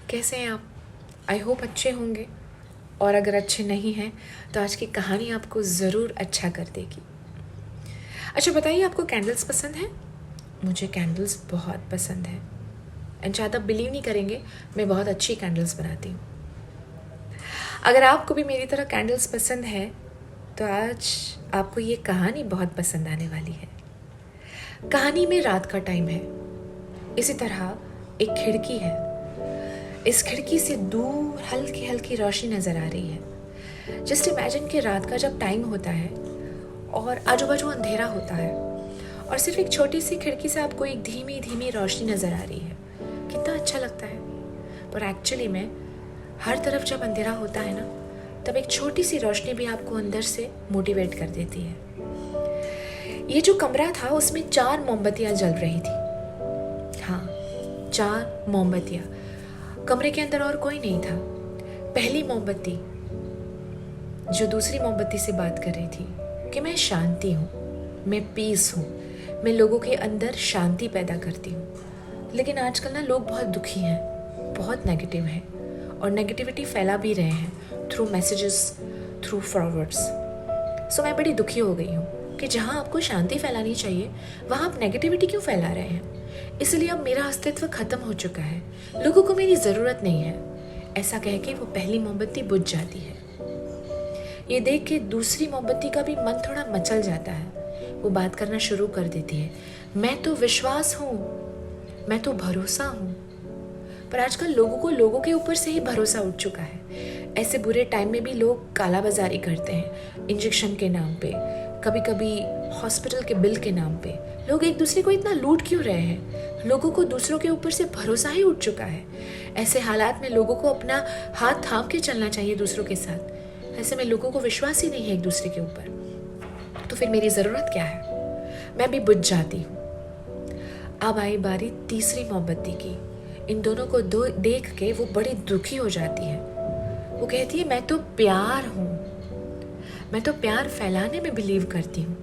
कैसे हैं आप? आई होप अच्छे होंगे। और अगर अच्छे नहीं हैं तो आज की कहानी आपको ज़रूर अच्छा कर देगी। अच्छा बताइए, आपको कैंडल्स पसंद हैं? मुझे कैंडल्स बहुत पसंद है। एंड शायद आप बिलीव नहीं करेंगे, मैं बहुत अच्छी कैंडल्स बनाती हूँ। अगर आपको भी मेरी तरह कैंडल्स पसंद है तो आज आपको ये कहानी बहुत पसंद आने वाली है। कहानी में रात का टाइम है। इसी तरह एक खिड़की है। इस खिड़की से दूर हल्की हल्की रोशनी नज़र आ रही है। जस्ट इमेजिन कि रात का जब टाइम होता है और आजू बाजू अंधेरा होता है और सिर्फ एक छोटी सी खिड़की से आपको एक धीमी धीमी रोशनी नज़र आ रही है। कितना अच्छा लगता है। पर एक्चुअली में हर तरफ जब अंधेरा होता है ना, तब एक छोटी सी रोशनी भी आपको अंदर से मोटिवेट कर देती है। ये जो कमरा था उसमें 4 मोमबत्तियाँ जल रही थी। हाँ, 4 मोमबत्तियाँ। कमरे के अंदर और कोई नहीं था। पहली मोमबत्ती जो दूसरी मोमबत्ती से बात कर रही थी कि मैं शांति हूँ, मैं पीस हूँ, मैं लोगों के अंदर शांति पैदा करती हूँ। लेकिन आजकल ना लोग बहुत दुखी हैं, बहुत नेगेटिव हैं और नेगेटिविटी फैला भी रहे हैं थ्रू मैसेजेस, थ्रू फॉरवर्ड्स। सो मैं बड़ी दुखी हो गई हूँ कि जहाँ आपको शांति फैलानी चाहिए वहाँ आप नेगेटिविटी क्यों फैला रहे हैं। इसलिए अब मेरा अस्तित्व खत्म हो चुका है, लोगों को मेरी ज़रूरत नहीं है। ऐसा कह के वो पहली मोमबत्ती बुझ जाती है। ये देख के दूसरी मोमबत्ती का भी मन थोड़ा मचल जाता है। वो बात करना शुरू कर देती है, मैं तो विश्वास हूँ, मैं तो भरोसा हूँ। पर आजकल लोगों को लोगों के ऊपर से ही भरोसा उठ चुका है। ऐसे बुरे टाइम में भी लोग कालाबाजारी करते हैं इंजेक्शन के नाम पे, कभी कभी हॉस्पिटल के बिल के नाम पे। लोग एक दूसरे को इतना लूट क्यों रहे हैं? लोगों को दूसरों के ऊपर से भरोसा ही उठ चुका है। ऐसे हालात में लोगों को अपना हाथ थाम के चलना चाहिए दूसरों के साथ। ऐसे में लोगों को विश्वास ही नहीं है एक दूसरे के ऊपर। तो फिर मेरी ज़रूरत क्या है? मैं भी बुझ जाती हूँ। अब आई बारी तीसरी मोमबत्ती की। इन दोनों को देख के वो बड़ी दुखी हो जाती है। वो कहती है, मैं तो प्यार हूँ, मैं तो प्यार फैलाने में बिलीव करती हूँ।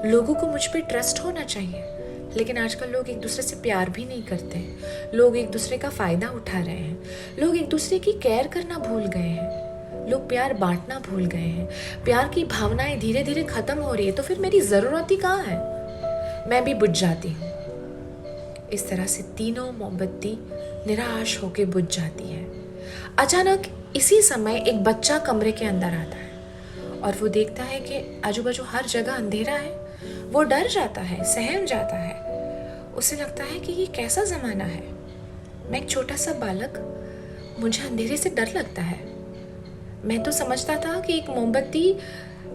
लोगों को मुझ पे ट्रस्ट होना चाहिए। लेकिन आजकल लोग एक दूसरे से प्यार भी नहीं करते हैं। लोग एक दूसरे का फ़ायदा उठा रहे हैं। लोग एक दूसरे की केयर करना भूल गए हैं। लोग प्यार बांटना भूल गए हैं। प्यार की भावनाएं धीरे धीरे ख़त्म हो रही है। तो फिर मेरी ज़रूरत ही कहाँ है? मैं भी बुझ जाती हूँ। इस तरह से तीनों मोमबत्ती निराश होकर बुझ जाती है। अचानक इसी समय एक बच्चा कमरे के अंदर आता है और वो देखता है कि आजू बाजू हर जगह अंधेरा है। वो डर जाता है, सहम जाता है। उसे लगता है कि ये कैसा ज़माना है। मैं एक छोटा सा बालक, मुझे अंधेरे से डर लगता है। मैं तो समझता था कि एक मोमबत्ती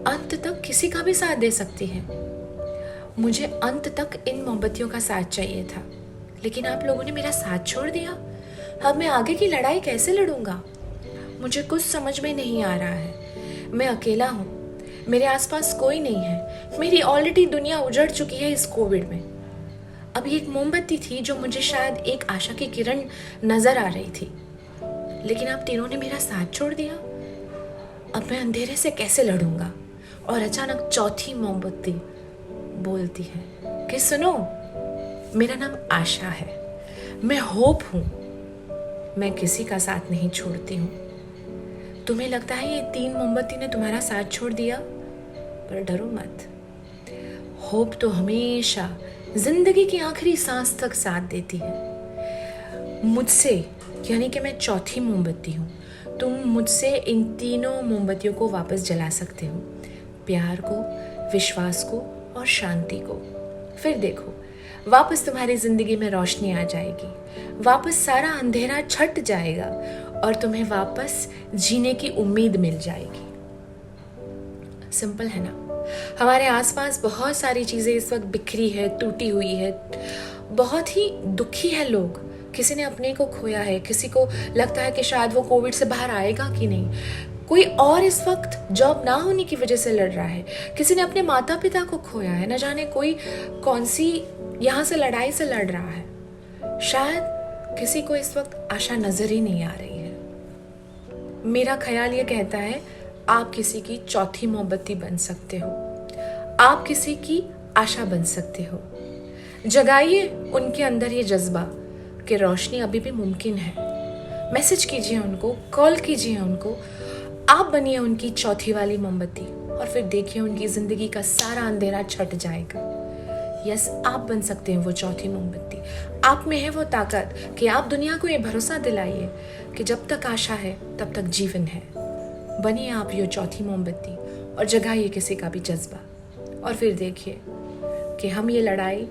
अंत तक किसी का भी साथ दे सकती है। मुझे अंत तक इन मोमबत्तियों का साथ चाहिए था, लेकिन आप लोगों ने मेरा साथ छोड़ दिया। अब मैं आगे की लड़ाई कैसे लड़ूंगा? मुझे कुछ समझ में नहीं आ रहा है। मैं अकेला हूँ, मेरे आसपास कोई नहीं है। मेरी ऑलरेडी दुनिया उजड़ चुकी है इस कोविड में। अब ये एक मोमबत्ती थी जो मुझे शायद एक आशा की किरण नजर आ रही थी, लेकिन आप तीनों ने मेरा साथ छोड़ दिया। अब मैं अंधेरे से कैसे लड़ूंगा? और अचानक चौथी मोमबत्ती बोलती है कि सुनो, मेरा नाम आशा है, मैं होप हूँ, मैं किसी का साथ नहीं छोड़ती हूँ। तुम्हें लगता है ये 3 मोमबत्ती ने तुम्हारा साथ छोड़ दिया, पर डरो मत। होप तो हमेशा जिंदगी की आखिरी सांस तक साथ देती है। मुझसे, यानी कि मैं चौथी मोमबत्ती हूँ, तुम मुझसे इन तीनों मोमबत्तियों को वापस जला सकते हो। प्यार को, विश्वास को और शांति को। फिर देखो, वापस तुम्हारी जिंदगी में रोशनी आ जाएगी। वापस सारा अंधेरा छट जाएगा और तुम्हें वापस जीने की उम्मीद मिल जाएगी। सिंपल है ना? हमारे आसपास बहुत सारी चीज़ें इस वक्त बिखरी है, टूटी हुई है। बहुत ही दुखी है लोग। किसी ने अपने को खोया है, किसी को लगता है कि शायद वो कोविड से बाहर आएगा कि नहीं। कोई और इस वक्त जॉब ना होने की वजह से लड़ रहा है। किसी ने अपने माता पिता को खोया है। न जाने कोई कौन सी यहाँ से लड़ाई से लड़ रहा है। शायद किसी को इस वक्त आशा नजर ही नहीं आ रही है। मेरा ख्याल ये कहता है, आप किसी की चौथी मोमबत्ती बन सकते हो। आप किसी की आशा बन सकते हो। जगाइए उनके अंदर ये जज्बा कि रोशनी अभी भी मुमकिन है। मैसेज कीजिए उनको, कॉल कीजिए उनको। आप बनिए उनकी चौथी वाली मोमबत्ती और फिर देखिए उनकी ज़िंदगी का सारा अंधेरा छट जाएगा। यस, आप बन सकते हैं वो चौथी मोमबत्ती। आप में है वो ताकत कि आप दुनिया को ये भरोसा दिलाइए कि जब तक आशा है तब तक जीवन है। बनिए आप ये चौथी मोमबत्ती और जगाइए किसी का भी जज्बा, और फिर देखिए कि हम ये लड़ाई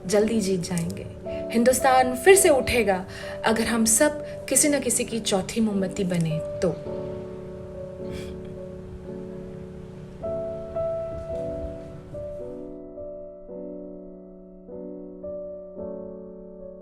जल्दी जीत जाएंगे। हिंदुस्तान फिर से उठेगा अगर हम सब किसी न किसी की चौथी मोमबत्ती बने तो।